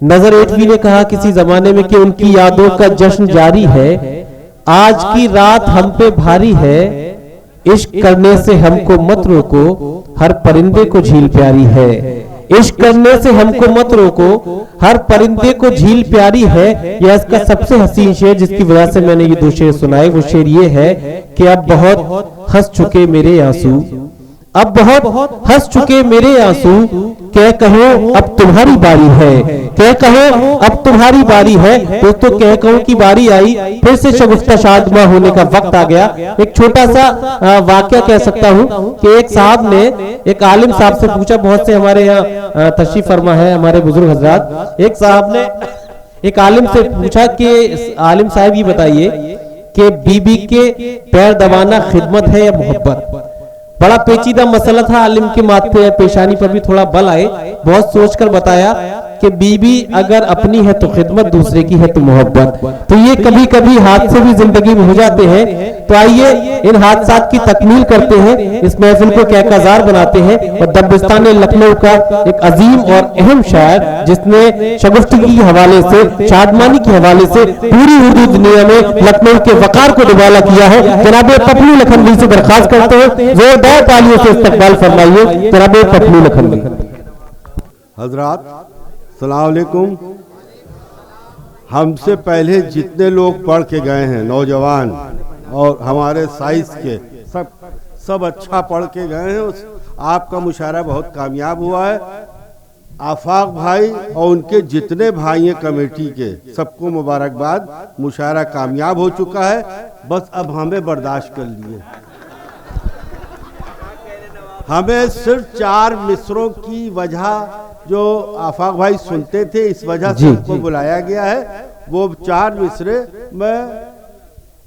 नजर एटवी ने कहा किसी जमाने में कि उनकी यादों का जश्न जारी है, आज की रात हम पे भारी है, इश्क करने से हमको मत रोको, हर परिंदे को झील प्यारी है। इश्क करने से हमको मत रोको, हर परिंदे को झील प्यारी है। यह इसका सबसे हसीन शेर जिसकी वजह से मैंने ये दो शेर सुनाए, वो शेर ये है कि अब बहुत हंस चुके मेरे आंसू, अब बहुत हंस चुके मेरे आंसू, कह कहो अब तुम्हारी बारी है, कह कहो अब तुम्हारी बारी है। दोस्तों कह कहो की बारी आई, फिर से शगुफ्ता शादमा होने का वक्त आ गया। एक छोटा सा वाक्य कह सकता हूँ कि एक साहब ने एक आलिम साहब से पूछा, बहुत से हमारे यहाँ तशरीफ फरमा है हमारे बुजुर्ग हजरात, एक साहब ने एक आलिम से पूछा कि आलिम साहब ये बताइए कि बीबी के पैर दबाना खिदमत है या मोहब्बत। बड़ा पेचीदा मसला था, आलिम के माथे पेशानी पर भी थोड़ा बल आए, बहुत सोचकर बताया कि बीबी अगर अपनी है तो खिदमत, दूसरे की है तो मोहब्बत। तो ये कभी कभी हादसे भी जिंदगी में हो जाते हैं। तो आइए इन हादसात की तकमील करते हैं, इस महफिल को कहकाजार बनाते हैं। और दबिस्तान लखनऊ का एक अजीम और अहम शायर जिसने शगुफ्तगी के हवाले से, शादमानी के हवाले से पूरी उर्दू दुनिया में लखनऊ के वकार को दुबाला किया है, जनाब पपलू लखनवी से दरखास्त करते हैं जोरदार तालियों से इस्तकबाल फरमाइए जनाब पपलू लखनवी। हजरात अस्सलाम वालेकुम। हमसे पहले जितने लोग पढ़ के गए हैं, नौजवान और हमारे साइज के, सब अच्छा पढ़ के गए हैं। आपका मुशायरा बहुत कामयाब हुआ है। आफाक भाई और उनके जितने भाई हैं कमेटी के, सबको मुबारकबाद। मुशायरा कामयाब हो चुका है, बस अब हमें बर्दाश्त कर लिए। हमें सिर्फ 4 मिसरों की वजह जो आफाक भाई सुनते थे, इस वजह से उनको बुलाया गया है। वो 4 मिसरे मैं,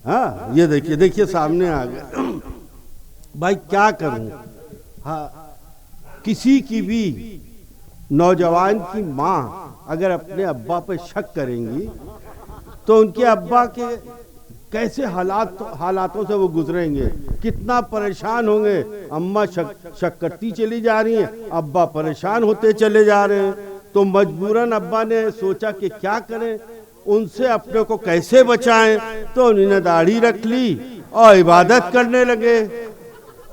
हाँ ये देखिए सामने आ गए। भाई क्या करूं, हाँ किसी की भी नौजवान की माँ अगर अपने अब्बा पर शक करेंगी तो उनके अब्बा के कैसे हालातों से वो गुजरेंगे, कितना परेशान होंगे। अम्मा शक करती चली जा रही हैं, अब्बा परेशान होते चले जा रहे हैं। तो मजबूरन अब्बा ने सोचा कि क्या करें, उनसे अपने को कैसे बचाएं। तो उन्होंने दाढ़ी रख ली और इबादत करने लगे।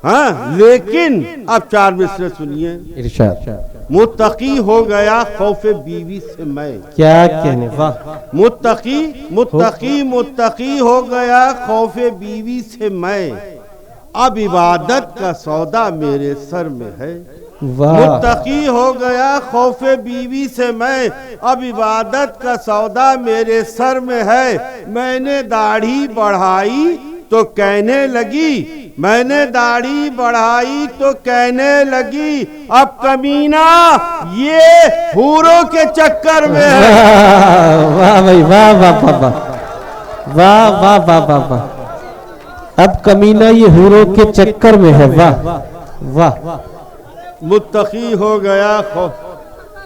हाँ लेकिन अब 4 मिसरे सुनिए। इरशाद। मुत्तकी हो गया खौफे बीवी से मैं, क्या कहने, वाह। मुत्तकी हो गया खौफे बीवी से मैं, अब इबादत का सौदा मेरे सर में है। मुत्तकी हो गया खौफे बीवी से मैं, अब इबादत का सौदा मेरे सर में है। मैंने दाढ़ी बढ़ाई तो कहने लगी, मैंने दाढ़ी बढ़ाई तो कहने लगी, अब कमीना ये हूरों के चक्कर में है। वाह भाई वाह वाह वाह वाह वाह वाह वाह वाह, अब कमीना ये हूरों के चक्कर में है। वाह वाह। मुत्तकी हो गया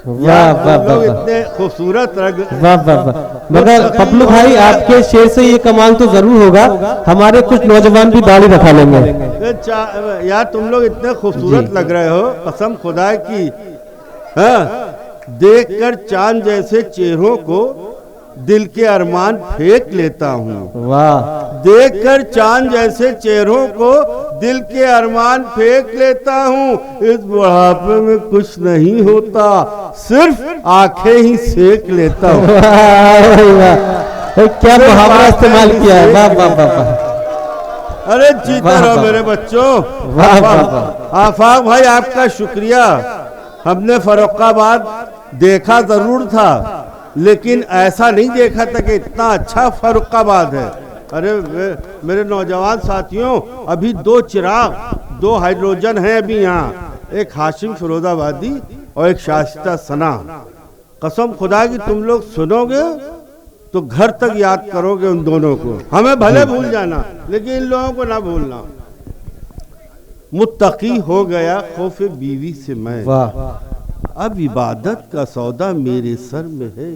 वाह वाह वाह, इतने खूबसूरत रंग, वाह वाह वाह। मगर पपलू भाई आपके शेर से ये कमाल तो जरूर होगा, हमारे कुछ नौजवान भी दाढ़ी रखा लेंगे। यार तुम लोग इतने खूबसूरत लग रहे हो, कसम खुदा की। हाँ देखकर चांद जैसे चेहरों को दिल के अरमान फेंक लेता हूँ। वाह। देखकर चांद जैसे चेहरों को दिल के अरमान फेंक लेता हूँ। इस बुढ़ापे में कुछ नहीं होता, सिर्फ आंखें ही सेक लेता हूँ। क्या मुहावरा इस्तेमाल किया है, वाह वाह वाह। अरे जीते रहो मेरे बच्चों। वाह वाह। आफाक भाई आपका शुक्रिया। हमने फर्रुखाबाद देखा जरूर था, लेकिन ऐसा नहीं देखा था कि इतना अच्छा फर्रुखाबाद है। अरे मेरे नौजवान साथियों, अभी 2 चिराग, 2 हाइड्रोजन हैं अभी यहाँ, एक हाशिम फिरोजाबादी और एक शाइस्ता सना। कसम खुदा की तुम लोग सुनोगे तो घर तक याद करोगे उन दोनों को। हमें भले भूल जाना लेकिन इन लोगों को ना भूलना। मुत्तकी हो गया खौफे बीवी से मैं, अब इबादत का सौदा मेरे सर में है।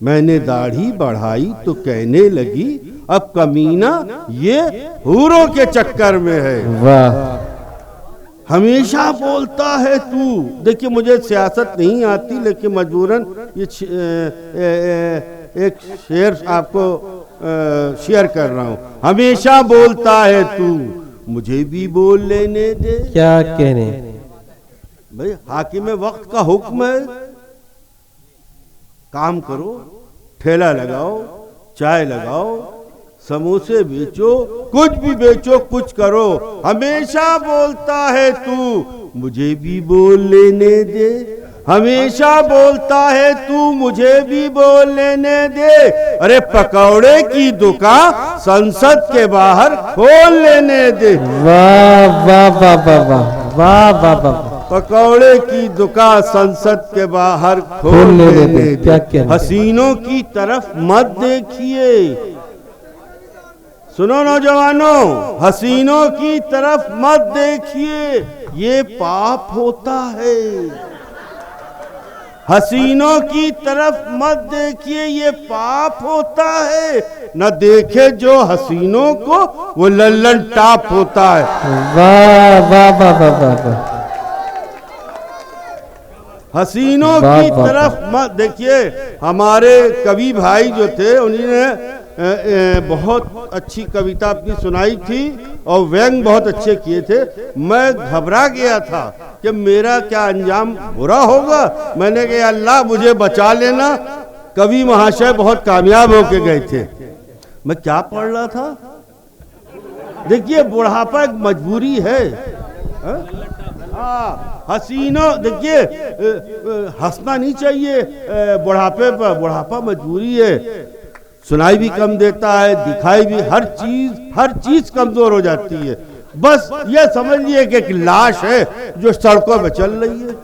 मैंने दाढ़ी बढ़ाई तो कहने लगी, अब कमीना ये हूरों के चक्कर में है। वाह। हमेशा बोलता है तू। देखिए मुझे सियासत नहीं आती, लेकिन मजबूरन ये एक शेर आपको शेयर कर रहा हूँ। हमेशा बोलता है तू, मुझे भी बोल लेने दे। क्या कहने भाई, हाकिम वक्त का हुक्म है, काम करो, ठेला लगाओ, चाय लगाओ, समोसे बेचो, कुछ भी बेचो, कुछ करो। हमेशा बोलता है तू, मुझे भी बोल लेने दे। हमेशा बोलता है तू, मुझे भी बोल लेने दे। अरे पकौड़े की दुकान संसद के बाहर खोल लेने दे। वाह वाह वाह वाह वाह वाह वाह वाह। पकौड़े की दुकान संसद के बाहर खोल लेने दे। क्या कहना। हसीनों की तरफ मत देखिए। सुनो नौजवानों, हसीनों की तरफ मत देखिए, ये पाप होता है। हसीनों की तरफ मत देखिए, ये पाप होता है। न देखे जो हसीनों को, वो लल्लन टाप होता है। वाह वाह वाह वाह वाह। हसीनों की तरफ मत देखिए। हमारे कवि भाई जो थे, उन्होंने बहुत अच्छी कविता अपनी सुनाई थी और व्यंग बहुत अच्छे किए थे। मैं घबरा गया था कि मेरा क्या अंजाम बुरा होगा। मैंने कहा अल्लाह मुझे बचा लेना। कवि महाशय बहुत कामयाब होके गए थे। मैं क्या पढ़ रहा था? देखिए बुढ़ापा एक मजबूरी है। हाँ, हसीनों, देखिए हंसना नहीं चाहिए बुढ़ापे पर। बुढ़ापा मजबूरी है। सुनाई भी कम देता है, दिखाई भी, हर चीज कमजोर हो जाती है। बस ये समझिए कि एक लाश है जो सड़कों पे चल रही है।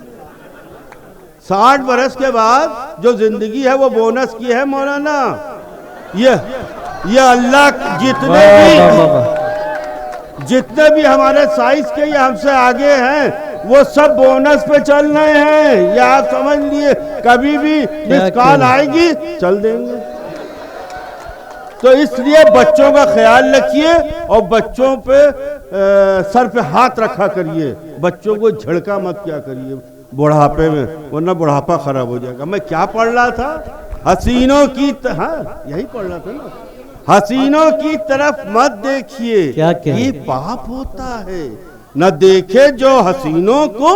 60 बरस के बाद जो जिंदगी है वो बोनस की है मौलाना। ये अल्लाह जितने भी हमारे साइज के या हमसे आगे हैं, वो सब बोनस पे चल रहे हैं। ये आप समझ लिए, कभी भी मिस कॉल आएगी चल देंगे। तो इसलिए बच्चों का ख्याल रखिए और बच्चों पे सर पे हाथ रखा करिए। बच्चों को झड़का मत क्या करिए बुढ़ापे में, वरना बुढ़ापा खराब हो जाएगा। मैं क्या पढ़ रहा था? हसीनों की हाँ, यही पढ़ रहा था ना। हसीनों की तरफ मत देखिए, ये पाप होता है। न देखे जो हसीनों को,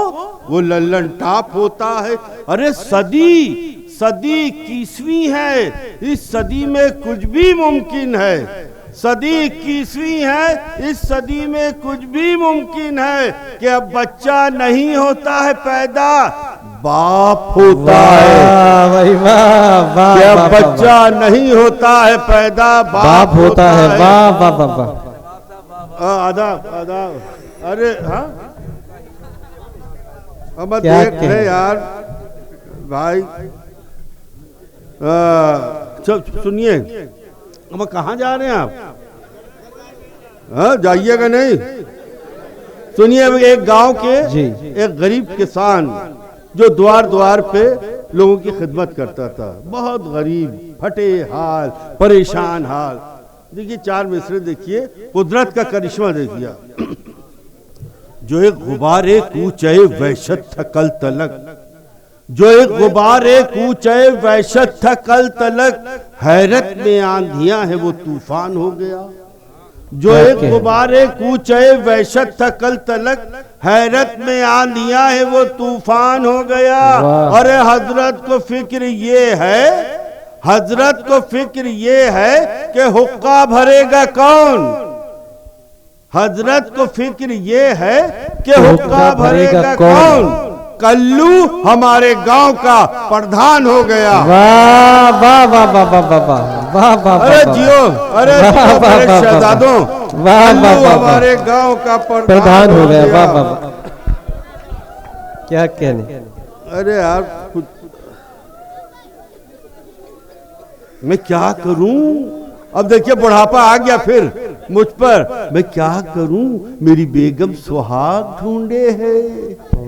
वो लल्लन टाप होता है। अरे सदी 21वीं है, इस सदी में कुछ भी मुमकिन है। सदी 21वीं है, इस सदी में कुछ भी मुमकिन है कि अब बच्चा नहीं होता है पैदा, बाप होता है। भाई वाह वाह। कि अब बच्चा नहीं होता है पैदा, बाप होता है। वाह वाह वाह वाह। आदाब। अरे हाँ, अब देख रहे यार भाई। सुनिए, अब कहाँ जा रहे हैं आप? जाइएगा नहीं? सुनिए, एक गांव के एक गरीब किसान जो द्वार द्वार पे लोगों की खिदमत करता था, बहुत गरीब, फटे हाल, परेशान हाल। देखिए 4 मिसरे देखिए, कुदरत का करिश्मा देखिए। जो एक गुबारे कूचे वहशत था कल तलक, जो एक गुबारे कूचे वहशत था कल तलक, हैरत में आंधियां है वो तूफान हो गया। जो एक गुबारे कूचे वहशत था कल तलक, हैरत में आंधियां है वो तूफान हो गया। और हजरत को फिक्र ये है, हजरत को फिक्र ये है कि हुक्का भरेगा कौन। हजरत को फिक्र ये है कि हुक्का भरेगा कौन। कल्लू हमारे गांव का प्रधान हो गया। वाह वाह वाह वाह वाह वाह वाह वाह। अरे जियो, अरे शहजादों, कल्लू हमारे गांव का प्रधान हो गया। वाह वाह, क्या कहने। अरे यार मैं क्या करूं? अब देखिए बुढ़ापा आ गया फिर मुझ पर। मैं क्या करूं? मेरी बेगम सुहाग ढूंढे है।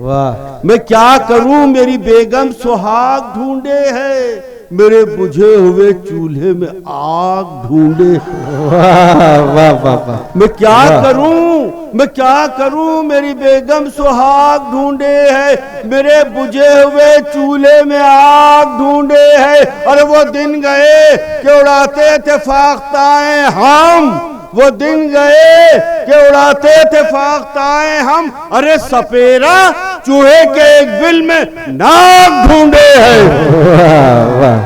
वाह। मैं क्या करूं? मेरी बेगम सुहाग ढूंढे है। मेरे बुझे हुए चूल्हे में आग ढूंढे। वाह वाह वाह वाह। मैं क्या करूं, मैं क्या करूं, मेरी बेगम सुहाग ढूंढे है, मेरे बुझे हुए चूल्हे में आग ढूंढे है। अरे वो दिन गए कि उड़ाते थे फाख्ताएं हम, वो दिन गए कि उड़ाते थे फाख्ताएं हम। अरे सपेरा चूहे के एक बिल में नाक ढूंढे है। वाह वाह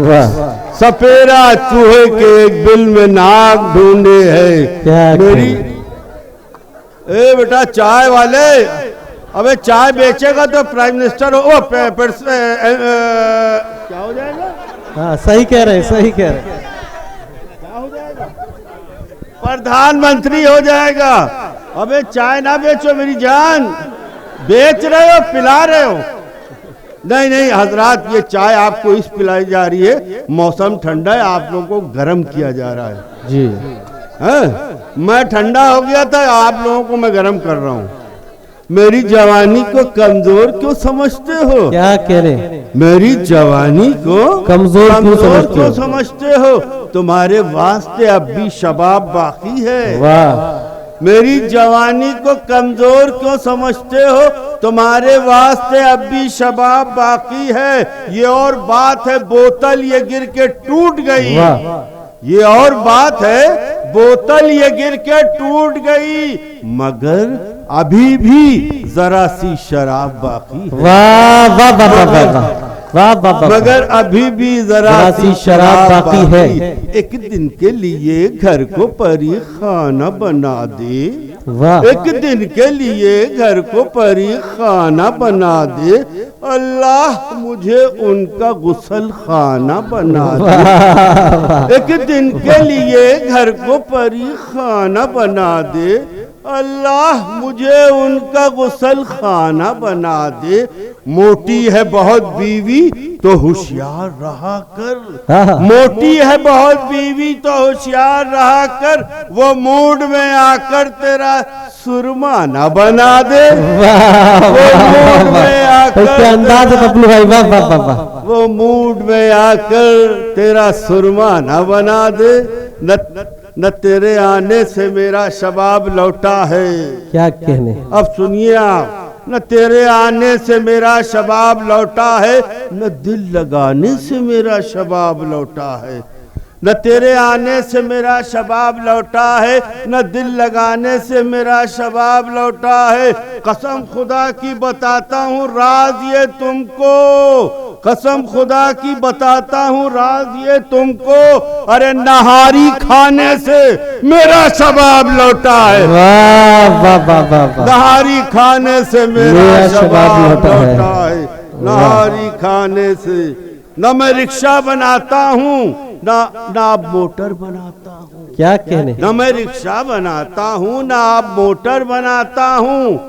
वाह। सपेरा चूहे के एक बिल में नाक ढूंढे है। क्या मेरी ए बेटा चाय वाले, अबे चाय बेचेगा तो प्राइम मिनिस्टर हो, क्या हो जाएगा? हाँ सही कह रहे हैं, सही कह रहे हैं। क्या हो जाएगा? प्रधानमंत्री हो जाएगा। अबे चाय ना बेचो मेरी जान, बेच रहे हो पिला रहे हो। नहीं नहीं हजरात, ये चाय आपको इस पिलाई जा रही है, मौसम ठंडा है, आप लोगों को गर्म किया जा रहा है जी। मैं ठंडा हो गया था, आप लोगों को मैं गर्म कर रहा हूँ। मेरी जवानी को कमजोर क्यों समझते हो? क्या कह रहे हैं? मेरी जवानी को कमजोर क्यों समझते हो? तुम्हारे वास्ते अब भी शबाब बाकी है। वाह। मेरी जवानी को कमजोर क्यों समझते हो? तुम्हारे वास्ते अब भी शबाब बाकी है। ये और बात है बोतल ये गिर के टूट गई, ये और बात है बोतल ये गिर के टूट गई, मगर अभी भी जरा सी शराब बाकी है। वाह वाह वाह वाह वाह वाह वाह। मगर अभी भी जरा सी शराब बाकी है। एक दिन के लिए घर को परी खाना बना दे, वाह। एक दिन के लिए घर को परी खाना बना दे, अल्लाह मुझे उनका गुसल खाना बना दे। एक दिन के लिए घर को परी खाना बना दे, अल्लाह मुझे उनका गुसल खाना बना दे। मोटी है बहुत बीवी तो होशियार रहा कर, मोटी है बहुत बीवी तो होशियार रहा कर, वो मूड में आकर तेरा सुरमा न बना दे। वो मूड में आकर अंदाज है बबलू भाई, वाह वाह वाह। वो मूड में आकर तेरा सुरमा न बना दे। न तेरे आने से मेरा शबाब लौटा है। क्या कहने? अब सुनिए आप, न तेरे आने से मेरा शबाब लौटा है, न दिल लगाने से मेरा शबाब लौटा है। न तेरे आने से मेरा शबाब लौटा है, न दिल लगाने से मेरा शबाब लौटा है। कसम खुदा की बताता हूँ राज ये तुमको, कसम खुदा की बताता हूँ राज ये तुमको, अरे नहारी खाने से मेरा शबाब लौटा है। वाह वाह वाह वाह। नहारी खाने से मेरा शबाब लौटा है। नहारी खाने से न मैं रिक्शा बनाता हूँ ना मोटर बनाता हूँ। क्या कहने? न मैं रिक्शा बनाता हूँ ना आप मोटर बनाता हूँ,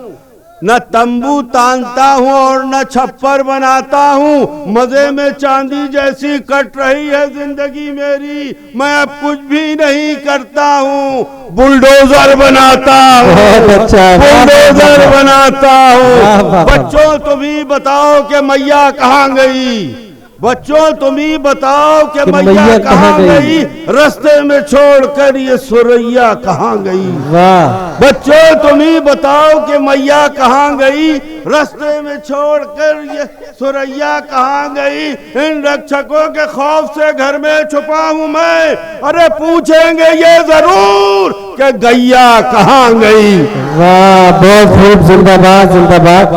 न तंबू तानता हूँ और न छप्पर बनाता हूँ। मजे में चांदी जैसी कट रही है जिंदगी मेरी, मैं अब कुछ भी नहीं करता हूँ। बुलडोजर बनाता हूँ, बुलडोजर बनाता हूँ। बच्चों तुम ही बताओ कि मैया कहाँ गई, बच्चों तुम ही बताओ कि मैया कहाँ गई, रास्ते में छोड़कर ये सुरैया कहाँ गई। वाह। बच्चों तुम ही बताओ कि मैया कहाँ गई, रास्ते में छोड़कर ये सुरैया कहाँ गई। इन रक्षकों के खौफ से घर में छुपा हूँ मैं, अरे पूछेंगे ये जरूर कि गैया कहाँ गई। वाह बहुत खूब, जिंदाबाद जिंदाबाद।